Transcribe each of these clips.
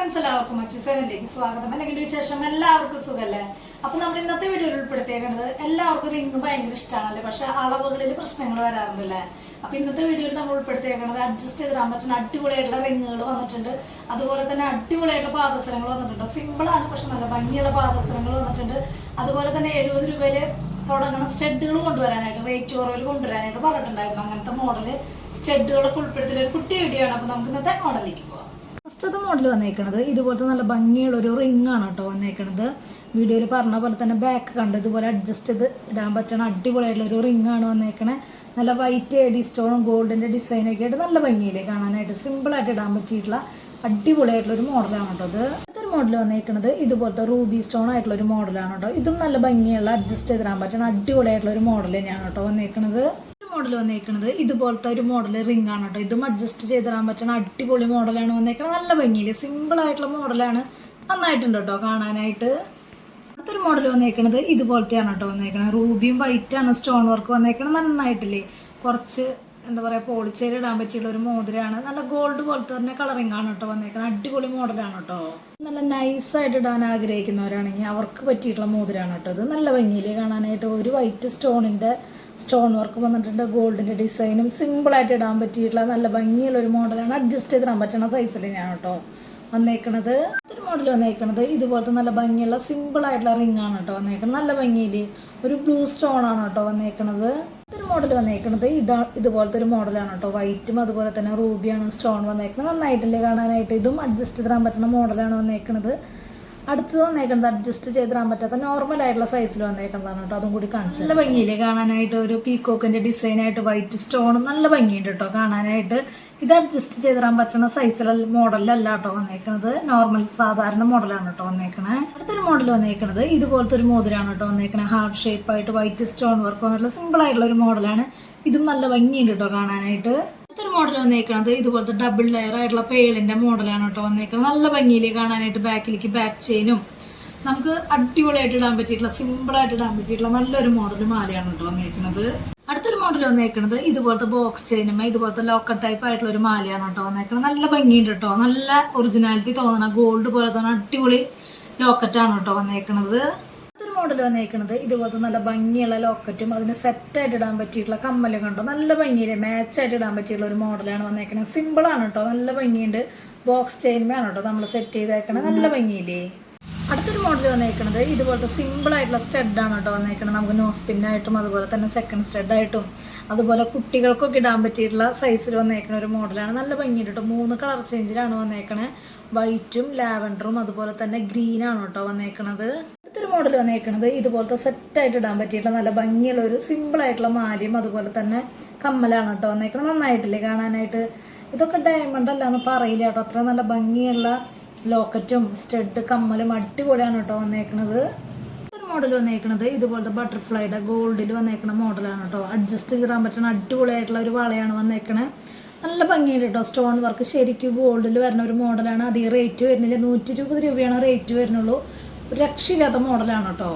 Friends എല്ലാവർക്കും മച്ചു7ലേക്ക് സ്വാഗതം. എന്തെങ്കിലും വിശേഷം? എല്ലാവർക്കും സുഖല്ലേ? അപ്പൊ നമ്മൾ ഇന്നത്തെ വീഡിയോയിൽ ഉൾപ്പെടുത്തിയേക്കുന്നത് എല്ലാവർക്കും റിംഗ് ഭയങ്കര ഇഷ്ടമാണല്ലേ, പക്ഷെ അളവുകളിൽ പ്രശ്നങ്ങൾ വരാറുണ്ടല്ലേ. അപ്പൊ ഇന്നത്തെ വീഡിയോയിൽ നമ്മൾ ഉൾപ്പെടുത്തിയേക്കുന്നത് അഡ്ജസ്റ്റ് ചെയ്തിടാൻ പറ്റുന്ന അടിപൊളിയായിട്ടുള്ള റിങ്ങുകൾ വന്നിട്ടുണ്ട്. അതുപോലെ തന്നെ അടിപൊളിയായിട്ടുള്ള പാദസരങ്ങൾ വന്നിട്ടുണ്ട്. സിമ്പിളാണ് പക്ഷെ നല്ല ഭംഗിയുള്ള പാദസരങ്ങൾ വന്നിട്ടുണ്ട്. അതുപോലെ തന്നെ 70 രൂപയില് തുടങ്ങുന്ന സ്റ്റഡുകൾ കൊണ്ടുവരാനായിട്ട്, റേറ്റ് കുറവിൽ കൊണ്ടുവരാനായിട്ട് പറഞ്ഞിട്ടുണ്ടായിരുന്നു. അങ്ങനത്തെ മോഡല് സ്റ്റഡുകളൊക്കെ ഉൾപ്പെടുത്തിയ ഒരു കുട്ടി വീഡിയോ ആണ്. അപ്പൊ നമുക്ക് ഇന്നത്തെ മോഡലിലേക്ക് പോവാം. ഫസ്റ്റത്തെ മോഡൽ വന്നേക്കണത് ഇതുപോലത്തെ നല്ല ഭംഗിയുള്ള ഒരു റിംഗ് ആണ് കേട്ടോ വന്നേക്കണത്. വീഡിയോയിൽ പറഞ്ഞ പോലെ തന്നെ ബാക്ക് കണ്ട് ഇതുപോലെ അഡ്ജസ്റ്റ് ചെയ്ത് ഇടാൻ പറ്റണ അടിപൊളിയായിട്ടുള്ള ഒരു റിംഗ് ആണ് വന്നേക്കണേ. നല്ല വൈറ്റ് എഡി സ്റ്റോണും ഗോൾഡിൻ്റെ ഡിസൈനൊക്കെ ആയിട്ട് നല്ല ഭംഗിയില്ലേ കാണാനായിട്ട്, സിമ്പിളായിട്ട് ഇടാൻ പറ്റിയിട്ടുള്ള അടിപൊളിയായിട്ടുള്ള ഒരു മോഡലാണ് കേട്ടോ ഇത്. അടുത്തൊരു മോഡൽ വന്നേക്കണത് ഇതുപോലത്തെ റൂബി സ്റ്റോൺ ആയിട്ടുള്ള ഒരു മോഡലാണ് കേട്ടോ. ഇതും നല്ല ഭംഗിയുള്ള അഡ്ജസ്റ്റ് ചെയ്തിടാൻ പറ്റുന്ന അടിപൊളിയായിട്ടുള്ള ഒരു മോഡൽ തന്നെയാണ് കേട്ടോ വന്നേക്കണത്. മോഡൽ വന്നേക്കുന്നത് ഇതുപോലത്തെ ഒരു മോഡൽ റിംഗ് ആണ് കേട്ടോ. ഇതും അഡ്ജസ്റ്റ് ചെയ്തിടാൻ പറ്റുന്ന അടിപൊളി മോഡലാണ് വന്നേക്കുന്നത്. നല്ല ഭംഗിയില് സിമ്പിൾ ആയിട്ടുള്ള മോഡലാണ്, നന്നായിട്ടുണ്ട് കേട്ടോ കാണാനായിട്ട്. അടുത്തൊരു മോഡൽ വന്നേക്കുന്നത് ഇതുപോലത്തെയാണ് കേട്ടോ വന്നേക്കുന്നത്. റൂബിയും വൈറ്റാണ് സ്റ്റോൺ വർക്ക് വന്നേക്കുന്നത്. നന്നായിട്ടില്ലേ, കുറച്ച് എന്താ പറയുക പോളിച്ചേരി ഇടാൻ പറ്റിയുള്ള ഒരു മോതിരമാണ്. നല്ല ഗോൾഡ് പോലത്തെ തന്നെ കളറിംഗ് ആണ് കേട്ടോ വന്നേക്കുന്നത്. അടിപൊളി മോഡലാണ് കേട്ടോ. നല്ല നൈസായിട്ട് ഇടാൻ ആഗ്രഹിക്കുന്നവരാണെങ്കിൽ അവർക്ക് പറ്റിയിട്ടുള്ള മോതിരമാണ് കേട്ടോ ഇത്. നല്ല ഭംഗിയില് കാണാനായിട്ട് ഒരു വൈറ്റ് സ്റ്റോൺ വർക്ക് വന്നിട്ടുണ്ട്. ഗോൾഡിൻ്റെ ഡിസൈനും സിമ്പിളായിട്ട് ഇടാൻ പറ്റിയിട്ടുള്ള നല്ല ഭംഗിയുള്ള ഒരു മോഡലാണ്. അഡ്ജസ്റ്റ് ചെയ്തിടാൻ പറ്റുന്ന സൈസിൽ തന്നെയാണ് കേട്ടോ വന്നേക്കണത്. ഒരു മോഡൽ വന്നേക്കണത് ഇതുപോലത്തെ നല്ല ഭംഗിയുള്ള സിമ്പിളായിട്ടുള്ള റിംഗ് ആണ് കേട്ടോ വന്നേക്കുന്നത്. നല്ല ഭംഗിയിൽ ഒരു ബ്ലൂ സ്റ്റോൺ ആണ് കേട്ടോ വന്നേക്കണത്. ഒരു മോഡൽ വന്നേക്കണത് ഇതുപോലത്തെ ഒരു മോഡലാണ് കേട്ടോ. വൈറ്റും അതുപോലെ തന്നെ റൂബിയാണ് സ്റ്റോൺ വന്നേക്കുന്നത്. നന്നായിട്ടില്ലേ കാണാനായിട്ട്. ഇതും അഡ്ജസ്റ്റ് ചെയ്തിടാൻ പറ്റുന്ന മോഡലാണ് വന്നേക്കണത്. അടുത്തത് വന്നേക്കുന്നത് അഡ്ജസ്റ്റ് ചെയ്തിടാൻ പറ്റാത്ത നോർമൽ ആയിട്ടുള്ള സൈസിൽ വന്നേക്കുന്നതാണ് കേട്ടോ. അതും കൂടി കാണിച്ചു. നല്ല ഭംഗിയില്ലേ കാണാനായിട്ട്. ഒരു പീക്കോക്കിന്റെ ഡിസൈനായിട്ട് വൈറ്റ് സ്റ്റോണും നല്ല ഭംഗിയുണ്ട് കേട്ടോ കാണാനായിട്ട്. ഇത് അഡ്ജസ്റ്റ് ചെയ്തിടാൻ പറ്റുന്ന സൈസിലുള്ള മോഡലല്ല കേട്ടോ വന്നേക്കുന്നത്. നോർമൽ സാധാരണ മോഡലാണ് കേട്ടോ വന്നേക്കണേ. അടുത്തൊരു മോഡൽ വന്നേക്കുന്നത് ഇതുപോലത്തെ ഒരു മോതിരാണ് കേട്ടോ വന്നേക്കണേ. ഹാർട്ട് ഷേപ്പായിട്ട് വൈറ്റ് സ്റ്റോൺ വർക്ക് വന്നിട്ടുള്ള സിമ്പിൾ ആയിട്ടുള്ള ഒരു മോഡലാണ്. ഇതും നല്ല ഭംഗിയുണ്ട് കേട്ടോ കാണാനായിട്ട്. അടുത്തൊരു മോഡൽ വന്നേക്കുന്നത് ഇതുപോലത്തെ ഡബിൾ ലെയർ ആയിട്ടുള്ള പേളിന്റെ മോഡലാണ് കേട്ടോ വന്നേക്കുന്നത്. നല്ല ഭംഗിയിലേക്ക് കാണാനായിട്ട്. ബാക്കിലേക്ക് ബാക്ക് ചെയിനും നമുക്ക് അടിപൊളിയായിട്ട് ഇടാൻ പറ്റിയിട്ടുള്ള സിമ്പിളായിട്ട് ഇടാൻ പറ്റിയിട്ടുള്ള നല്ലൊരു മോഡൽ മാലയാണ് കേട്ടോ വന്നേക്കുന്നത്. അടുത്തൊരു മോഡൽ വന്നേക്കുന്നത് ഇതുപോലത്തെ ബോക്സ് ചെയിനും ഇതുപോലത്തെ ലോക്കർ ടൈപ്പ് ആയിട്ടുള്ള ഒരു മാലയാണ് കേട്ടോ വന്നേക്കുന്നത്. നല്ല ഭംഗിയുണ്ട് കേട്ടോ. നല്ല ഒറിജിനാലിറ്റി തോന്നുന്ന ഗോൾഡ് പോലെ തോന്നുന്ന അടിപൊളി ലോക്കറ്റാണ് കേട്ടോ വന്നേക്കുന്നത്. അടുത്തൊരു മോഡൽ വന്നേക്കുന്നത് ഇതുപോലത്തെ നല്ല ഭംഗിയുള്ള ലോക്കറ്റും അതിന് സെറ്റായിട്ട് ഇടാൻ പറ്റിയിട്ടുള്ള കമ്മലും കണ്ടോ. നല്ല ഭംഗിയില്ലേ, മാച്ചായിട്ട് ഇടാൻ പറ്റിയിട്ടുള്ള ഒരു മോഡലാണ് വന്നേക്കുന്നത്. സിമ്പിളാണ് കേട്ടോ, നല്ല ഭംഗിയുണ്ട്. ബോക്സ് ചെയിനുമാണ് കേട്ടോ നമ്മൾ സെറ്റ് ചെയ്തേക്കണത്. നല്ല ഭംഗിയില്ലേ. അടുത്തൊരു മോഡൽ വന്നേക്കുന്നത് ഇതുപോലത്തെ സിമ്പിളായിട്ടുള്ള സ്റ്റഡാണ് കേട്ടോ വന്നേക്കുന്നത്. നമുക്ക് നോസ് പിന്നായിട്ടും അതുപോലെ തന്നെ സെക്കൻഡ് സ്റ്റഡായിട്ടും അതുപോലെ കുട്ടികൾക്കൊക്കെ ഇടാൻ പറ്റിയിട്ടുള്ള സൈസിൽ വന്നേക്കുന്ന ഒരു മോഡലാണ്. നല്ല ഭംഗിയുണ്ട് കേട്ടോ. 3 കളർ ചേഞ്ചിലാണ് വന്നേക്കണേ. വൈറ്റും ലാവൻഡറും അതുപോലെ തന്നെ ഗ്രീനാണ് കേട്ടോ വന്നേക്കണത്. അടുത്തൊരു മോഡൽ വന്നേക്കണത് ഇതുപോലത്തെ സെറ്റായിട്ട് ഇടാൻ പറ്റിയിട്ടുള്ള നല്ല ഭംഗിയുള്ള ഒരു സിമ്പിളായിട്ടുള്ള മാലയും അതുപോലെ തന്നെ കമ്മലാണ് കേട്ടോ വന്നേക്കണത്. നന്നായിട്ടില്ലേ കാണാനായിട്ട്. ഇതൊക്കെ ഡയമണ്ട് അല്ലാന്ന് പറയില്ല കേട്ടോ. അത്ര നല്ല ഭംഗിയുള്ള ലോക്കറ്റും സ്റ്റഡ് കമ്മലും അടിപൊളിയാണ് കേട്ടോ വന്നേക്കണത്. ഒരു മോഡൽ വന്നേക്കണത് ഇതുപോലത്തെ ബട്ടർഫ്ലൈയുടെ ഗോൾഡിൽ വന്നേക്കണ മോഡലാണ് കേട്ടോ. അഡ്ജസ്റ്റ് ചെയ്തിടാൻ പറ്റുന്ന അടിപൊളിയായിട്ടുള്ള ഒരു വളയാണ് വന്നേക്കണേ. നല്ല ഭംഗിയുണ്ട് കേട്ടോ. സ്റ്റോൺ വർക്ക് ശരിക്കും ഗോൾഡിൽ വരുന്ന ഒരു മോഡലാണ്. അധികം റേറ്റ് വരുന്നില്ല. 120 രൂപയാണ് റേറ്റ് വരുന്നുള്ളൂ. ഒരു രക്ഷയില്ലാത്ത മോഡലാണ് കേട്ടോ.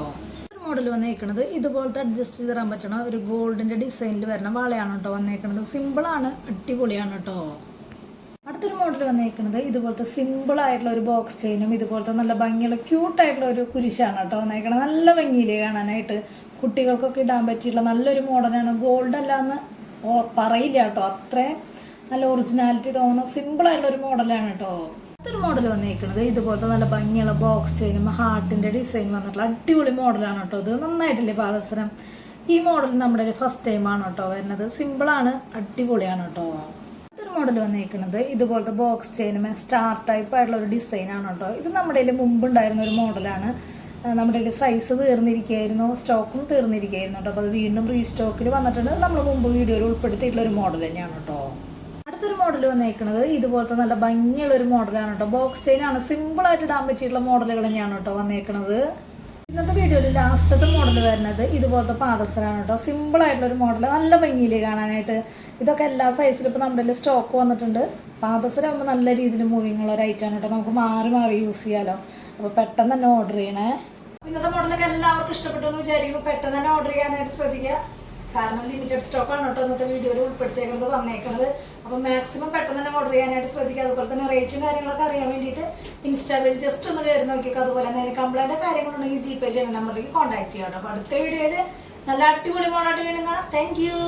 ഒരു മോഡൽ വന്നേക്കണത് ഇതുപോലത്തെ അഡ്ജസ്റ്റ് ചെയ്തിടാൻ പറ്റണ ഒരു ഗോൾഡിൻ്റെ ഡിസൈനിൽ വരുന്ന വളയാണ് കേട്ടോ വന്നേക്കണത്. സിമ്പിളാണ്, അടിപൊളിയാണ് കേട്ടോ. അടുത്തൊരു മോഡൽ വന്നേക്കുന്നത് ഇതുപോലത്തെ സിമ്പിളായിട്ടുള്ള ഒരു ബോക്സ് ചെയിനും ഇതുപോലത്തെ നല്ല ഭംഗിയുള്ള ക്യൂട്ടായിട്ടുള്ള ഒരു കുരിശാണ് കേട്ടോ വന്നേക്കണത്. നല്ല ഭംഗിയിലേ കാണാനായിട്ട്. കുട്ടികൾക്കൊക്കെ ഇടാൻ പറ്റിയിട്ടുള്ള നല്ലൊരു മോഡലാണ്. ഗോൾഡ് അല്ലാന്ന് പറയില്ല കേട്ടോ. അത്രയും നല്ല ഒറിജിനാലിറ്റി തോന്നുന്ന സിമ്പിളായിട്ടുള്ള ഒരു മോഡലാണ് കേട്ടോ. അടുത്തൊരു മോഡൽ വന്നേക്കുന്നത് ഇതുപോലത്തെ നല്ല ഭംഗിയുള്ള ബോക്സ് ചെയിനും ഹാർട്ടിൻ്റെ ഡിസൈൻ വന്നിട്ടുള്ള അടിപൊളി മോഡലാണ് കേട്ടോ. ഇത് നന്നായിട്ടില്ലേ പാദസരം. ഈ മോഡൽ നമ്മുടെ ഫസ്റ്റ് ടൈമാണ് കേട്ടോ വരുന്നത്. സിമ്പിളാണ്, അടിപൊളിയാണ് കേട്ടോ. ഒരു മോഡൽ വന്നേക്കുന്നത് ഇതുപോലത്തെ ബോക്സ് ചെയിനും സ്റ്റാർ ടൈപ്പ് ആയിട്ടുള്ള ഒരു ഡിസൈനാണ് കേട്ടോ. ഇത് നമ്മുടെ കയ്യിൽ മുമ്പുണ്ടായിരുന്ന ഒരു മോഡലാണ്. നമ്മുടെ കയ്യിൽ സൈസ് തീർന്നിരിക്കുകയായിരുന്നു, സ്റ്റോക്കും തീർന്നിരിക്കുകയായിരുന്നു കേട്ടോ. അപ്പോൾ അത് വീണ്ടും റീസ്റ്റോക്കിൽ വന്നിട്ടുണ്ട്. നമ്മൾ മുമ്പ് വീഡിയോയിൽ ഉൾപ്പെടുത്തിയിട്ടുള്ള ഒരു മോഡൽ തന്നെയാണ് കേട്ടോ. അടുത്തൊരു മോഡൽ വന്നേക്കുന്നത് ഇതുപോലത്തെ നല്ല ഭംഗിയുള്ള ഒരു മോഡലാണ് കേട്ടോ. ബോക്സ് ചെയിനാണ്. സിമ്പിളായിട്ട് ഇടാൻ പറ്റിയിട്ടുള്ള മോഡലുകൾ തന്നെയാണ് കേട്ടോ വന്നേക്കുന്നത്. ഇന്നത്തെ വീഡിയോയിൽ ലാസ്റ്റത്തെ മോഡൽ വരുന്നത് ഇതുപോലത്തെ പാദസരമാണ് കേട്ടോ. സിമ്പിളായിട്ടുള്ളൊരു മോഡൽ, നല്ല ഭംഗിയിലേ കാണാനായിട്ട്. ഇതൊക്കെ എല്ലാ സൈസിലും ഇപ്പോൾ നമ്മുടെ കയ്യിൽ സ്റ്റോക്ക് വന്നിട്ടുണ്ട്. പാദസരം ആകുമ്പോൾ നല്ല രീതിയിൽ മൂവിങ് ഉള്ള ഒരു ഐറ്റമാണ് കേട്ടോ. നമുക്ക് മാറി മാറി യൂസ് ചെയ്യാമല്ലോ. അപ്പോൾ പെട്ടെന്ന് തന്നെ ഓർഡർ ചെയ്യണേ. ഇന്നത്തെ മോഡലൊക്കെ എല്ലാവർക്കും ഇഷ്ടപ്പെട്ടു എന്ന് വിചാരിക്കുന്നു. പെട്ടെന്ന് തന്നെ ഓർഡർ ചെയ്യാനായിട്ട് ശ്രദ്ധിക്കുക. കാരണം ലിമിറ്റഡ് സ്റ്റോക്ക് ആണ് കേട്ടോ ഇന്നത്തെ വീഡിയോയിൽ ഉൾപ്പെടുത്തിയേക്കുന്നത് വന്നേക്കുന്നത്. അപ്പോൾ മാക്സിമം പെട്ടെന്ന് തന്നെ ഓർഡർ ചെയ്യാനായിട്ട് ശ്രദ്ധിക്കുക. അതുപോലെ തന്നെ റേറ്റും കാര്യങ്ങളൊക്കെ അറിയാൻ വേണ്ടിയിട്ട് ഇൻസ്റ്റാ പേജ് ജസ്റ്റ് ഒന്ന് കയറി നോക്കിയൊക്കെ. അതുപോലെ തന്നെ കംപ്ലൈൻറ്റ് കാര്യങ്ങളുണ്ടെങ്കിൽ GPay ചെയ്യുന്ന നമ്പറിലേക്ക് കോൺടാക്ട് ചെയ്യാം കേട്ടോ. അപ്പോൾ അടുത്ത വീഡിയോയിൽ നല്ല അടിപൊളി മോളായിട്ട് വീണ്ടും കാണാം. Thank you.